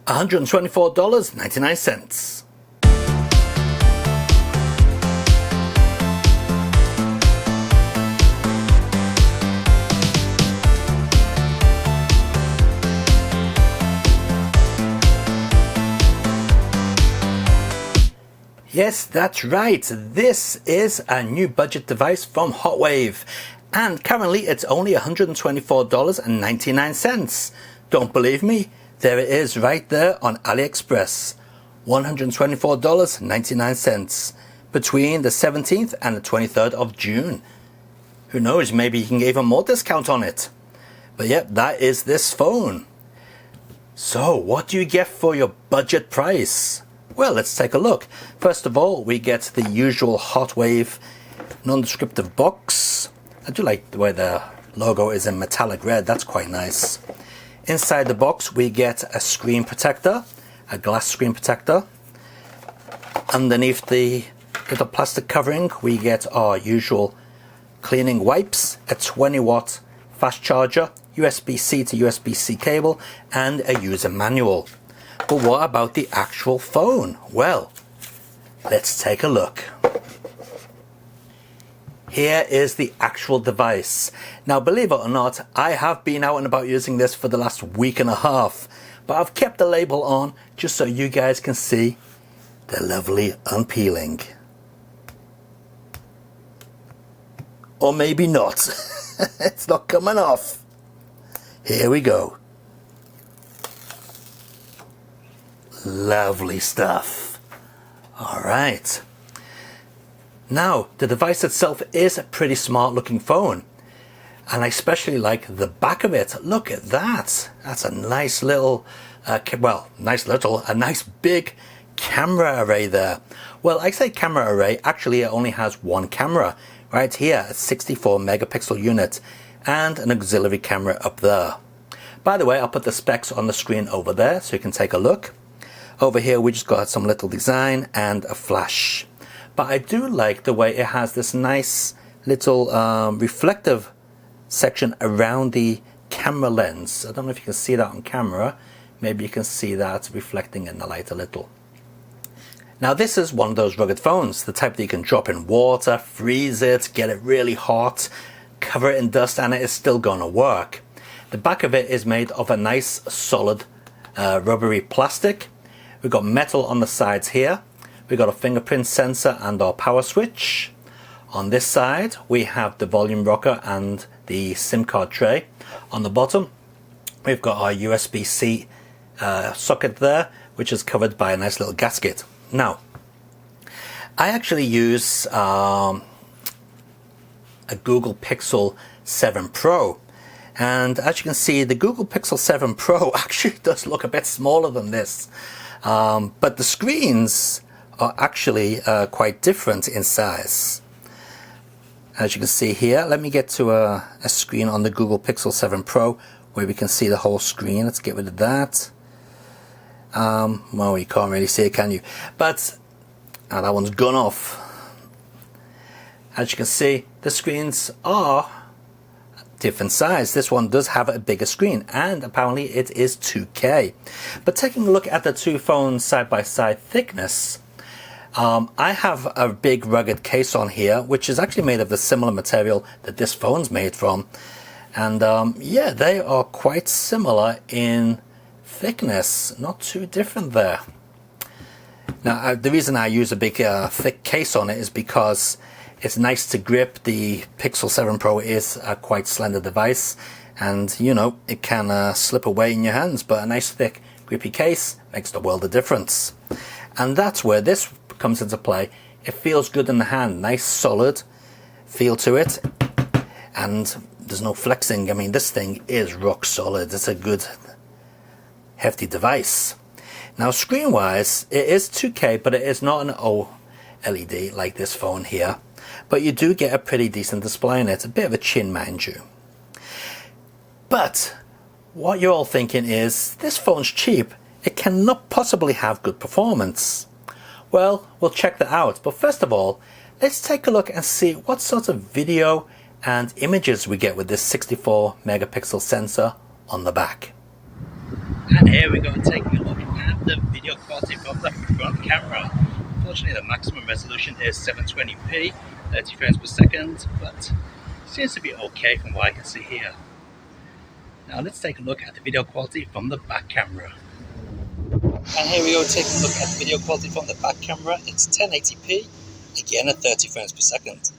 $124.99. Yes, that's right. This is a new budget device from HOTWAV, and currently it's only $124.99. Don't believe me? There it is right there on AliExpress. $124.99 between the 17th and the 23rd of June. Who knows, maybe you can get even more discount on it. But yep, that is this phone. So what do you get for your budget price? Well, let's take a look. First of all, we get the usual HOTWAV non-descriptive box. I do like the way the logo is in metallic red, that's quite nice. Inside the box we get a screen protector, a glass screen protector. Underneath the little plastic covering we get our usual cleaning wipes, a 20-watt fast charger, USB-C to USB-C cable, and a user manual. But what about the actual phone? Well, let's take a look. Here is the actual device. Now, believe it or not, I have been out and about using this for the last week and a half, but I've kept the label on just so you guys can see the lovely unpeeling. Or maybe not. It's not coming off. Here we go. Lovely stuff. Alright. Now, the device itself is a pretty smart looking phone. And I especially like the back of it. Look at that. That's a nice little, a nice big camera array there. Well, I say camera array, actually it only has one camera. Right here, a 64 megapixel unit and an auxiliary camera up there. By the way, I'll put the specs on the screen over there so you can take a look. Over here we just got some little design and a flash. But I do like the way it has this nice little reflective section around the camera lens. I don't know if you can see that on camera. Maybe you can see that reflecting in the light a little. Now this is one of those rugged phones, the type that you can drop in water, freeze it, get it really hot, cover it in dust, and it is still going to work. The back of it is made of a nice solid rubbery plastic. We've got metal on the sides here. We've got a fingerprint sensor and our power switch. On this side we have the volume rocker and the SIM card tray. On the bottom we've got our USB-C socket there, which is covered by a nice little gasket. Now, I actually use a Google Pixel 7 Pro, and as you can see, the Google Pixel 7 Pro actually does look a bit smaller than this, but the screens are actually quite different in size. As you can see here, let me get to a screen on the Google Pixel 7 Pro where we can see the whole screen. Let's get rid of that. Well, you can't really see it, can you? But that one's gone off. As you can see, the screens are different size. This one does have a bigger screen, and apparently it is 2K. But taking a look at the two phones side by side thickness, I have a big rugged case on here, which is actually made of the similar material that this phone's made from. And yeah, they are quite similar in thickness, not too different there. Now the reason I use a big thick case on it is because it's nice to grip. The Pixel 7 Pro is a quite slender device, and you know, it can slip away in your hands, but a nice thick grippy case makes the world of difference. And that's where this comes into play. It feels good in the hand, nice solid feel to it, and there's no flexing. I mean, this thing is rock solid. It's a good hefty device. Now screen wise, it is 2K, but it is not an OLED like this phone here, but you do get a pretty decent display in it. A bit of a chin, mind you. But what you're all thinking is, this phone's cheap, it cannot possibly have good performance. Well, we'll check that out, but first of all, let's take a look and see what sort of video and images we get with this 64 megapixel sensor on the back. And here we go, taking a look at the video quality from the front camera. Unfortunately, the maximum resolution is 720p, 30 frames per second, but seems to be okay from what I can see here. Now let's take a look at the video quality from the back camera. And here we go, taking a look at the video quality from the back camera. It's 1080p, again at 30 frames per second.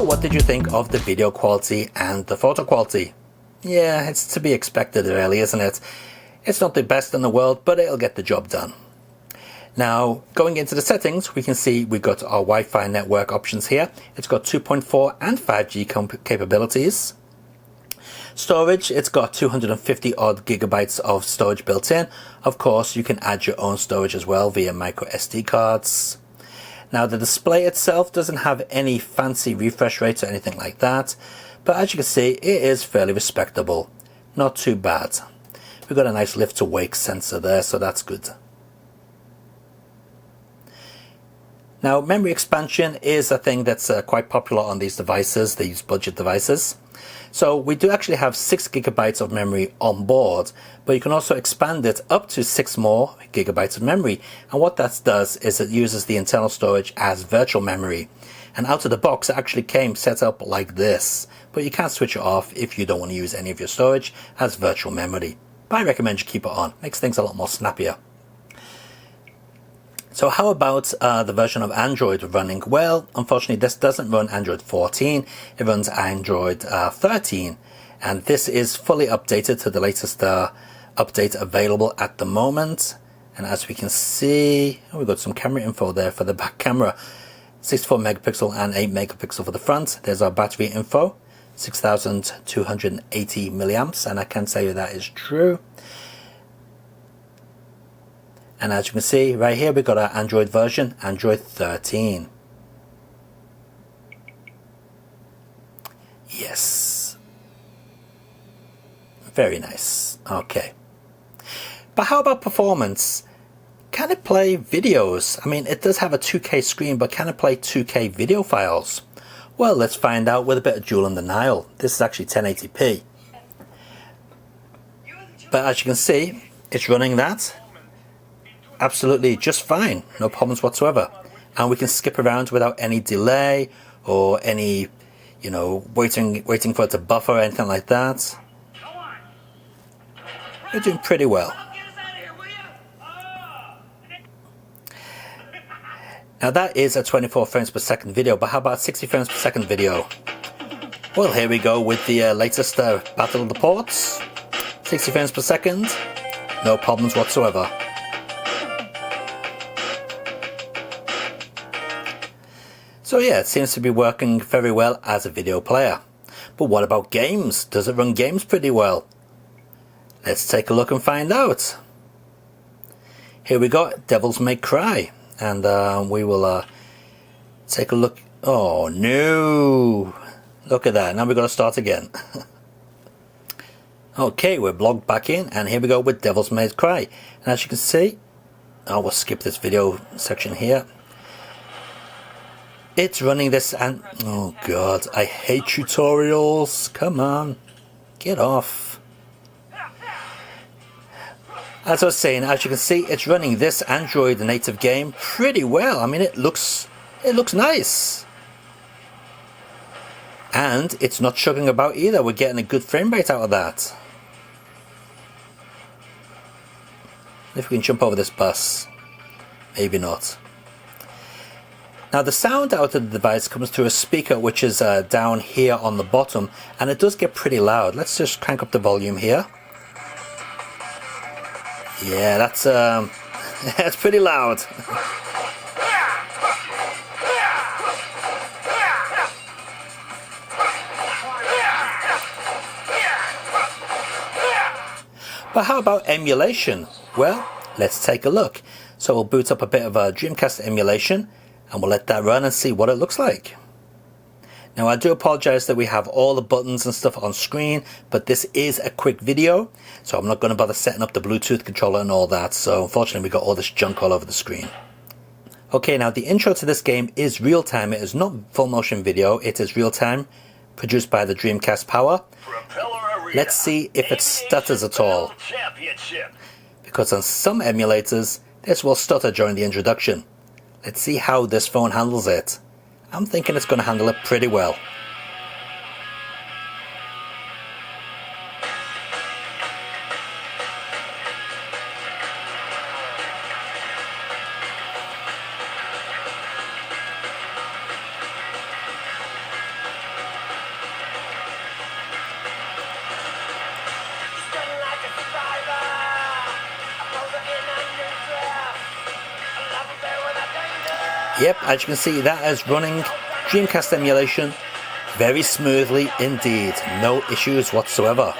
What did you think of the video quality and the photo quality? Yeah, it's to be expected really, isn't it? It's not the best in the world, but it'll get the job done. Now, going into the settings, we can see we've got our Wi-Fi network options here. It's got 2.4 and 5G capabilities. Storage, it's got 250 odd gigabytes of storage built in. Of course, you can add your own storage as well via micro SD cards. Now the display itself doesn't have any fancy refresh rates or anything like that, but as you can see it is fairly respectable, not too bad. We've got a nice lift to wake sensor there, so that's good. Now memory expansion is a thing that's quite popular on these devices, these budget devices. So we do actually have 6 gigabytes of memory on board, but you can also expand it up to 6 more gigabytes of memory. And what that does is it uses the internal storage as virtual memory. And out of the box it actually came set up like this, but you can't switch it off if you don't want to use any of your storage as virtual memory. But I recommend you keep it on, makes things a lot more snappier. So how about the version of Android running? Well, unfortunately this doesn't run Android 14, it runs Android 13, and this is fully updated to the latest update available at the moment. And as we can see, we've got some camera info there for the back camera, 64 megapixel and 8 megapixel for the front. There's our battery info, 6,280 milliamps, and I can tell you that is true. And as you can see right here, we've got our Android version, Android 13. Yes. Very nice. Okay. But how about performance? Can it play videos? I mean, it does have a 2K screen, but can it play 2K video files? Well, let's find out with a bit of Jewel in the Nile. This is actually 1080p. But as you can see, it's running that absolutely just fine, no problems whatsoever, and we can skip around without any delay or any, you know, waiting for it to buffer or anything like that. We're doing pretty well. Now that is a 24 frames per second video, but how about 60 frames per second video? Well, here we go with the latest Battle of the Ports. 60 frames per second, no problems whatsoever. So yeah, it seems to be working very well as a video player. But what about games? Does it run games pretty well? Let's take a look and find out. Here we go, Devils May Cry. And we will take a look. Oh no! Look at that, now we've got to start again. Okay, we're logged back in, and here we go with Devils May Cry. And as you can see, we'll skip this video section here. It's running this and... oh god, I hate tutorials. Come on, get off. As I was saying, as you can see, it's running this Android native game pretty well. I mean, it looks nice. And it's not chugging about either. We're getting a good frame rate out of that. If we can jump over this bus. Maybe not. Now the sound out of the device comes through a speaker which is down here on the bottom, and it does get pretty loud. Let's just crank up the volume here. Yeah, that's that's pretty loud. But how about emulation? Well, let's take a look. So we'll boot up a bit of a Dreamcast emulation, and we'll let that run and see what it looks like. Now I do apologize that we have all the buttons and stuff on screen, but this is a quick video, so I'm not going to bother setting up the Bluetooth controller and all that, so unfortunately we got all this junk all over the screen. Okay, now the intro to this game is real time. It is not full motion video, it is real time, produced by the Dreamcast Power. Let's see if it stutters at all, because on some emulators this will stutter during the introduction. Let's see how this phone handles it. I'm thinking it's going to handle it pretty well. Yep, as you can see, that is running Dreamcast emulation very smoothly indeed. No issues whatsoever.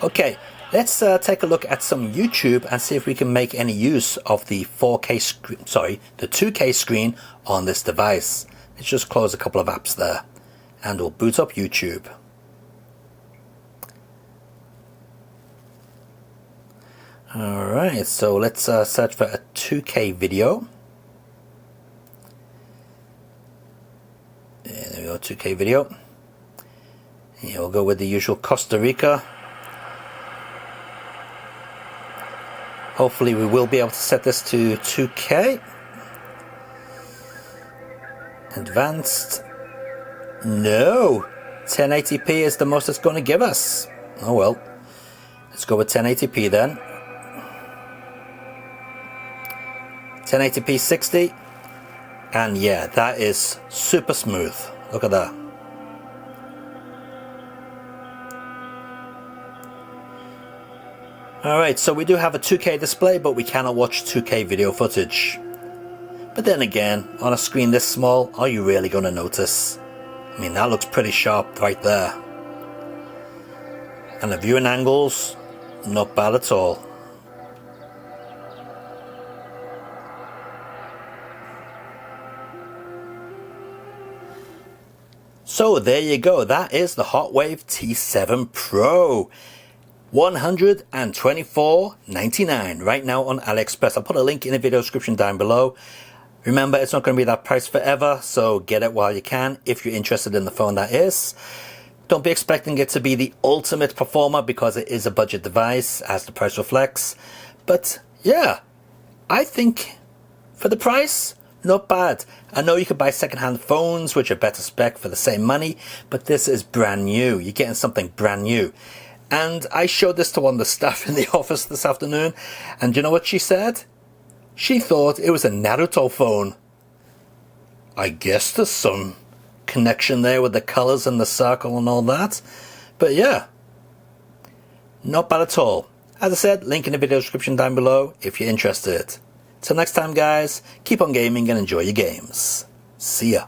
Okay, let's take a look at some YouTube and see if we can make any use of the 4K screen, sorry, the 2K screen on this device. Let's just close a couple of apps there, and we'll boot up YouTube. Alright, so let's search for a 2K video. There we go, 2K video. Yeah, we'll go with the usual Costa Rica. Hopefully we will be able to set this to 2K. Advanced. No! 1080p is the most it's going to give us. Oh well. Let's go with 1080p then. 1080p 60, and yeah, that is super smooth. Look at that. Alright, so we do have a 2K display, but we cannot watch 2K video footage. But then again, on a screen this small, are you really going to notice? I mean, that looks pretty sharp right there. And the viewing angles, not bad at all. So there you go, that is the HOTWAV T7pro. $124.99 right now on AliExpress. I'll put a link in the video description down below. Remember, it's not going to be that price forever, so get it while you can if you're interested in the phone, that is. Don't be expecting it to be the ultimate performer because it is a budget device, as the price reflects. But yeah, I think for the price, not bad. I know you could buy second-hand phones which are better spec for the same money, but this is brand new. You're getting something brand new. And I showed this to one of the staff in the office this afternoon, and you know what she said? She thought it was a Naruto phone. I guess there's some connection there with the colors and the circle and all that. But yeah, not bad at all. As I said, link in the video description down below if you're interested. Till next time guys, keep on gaming and enjoy your games. See ya.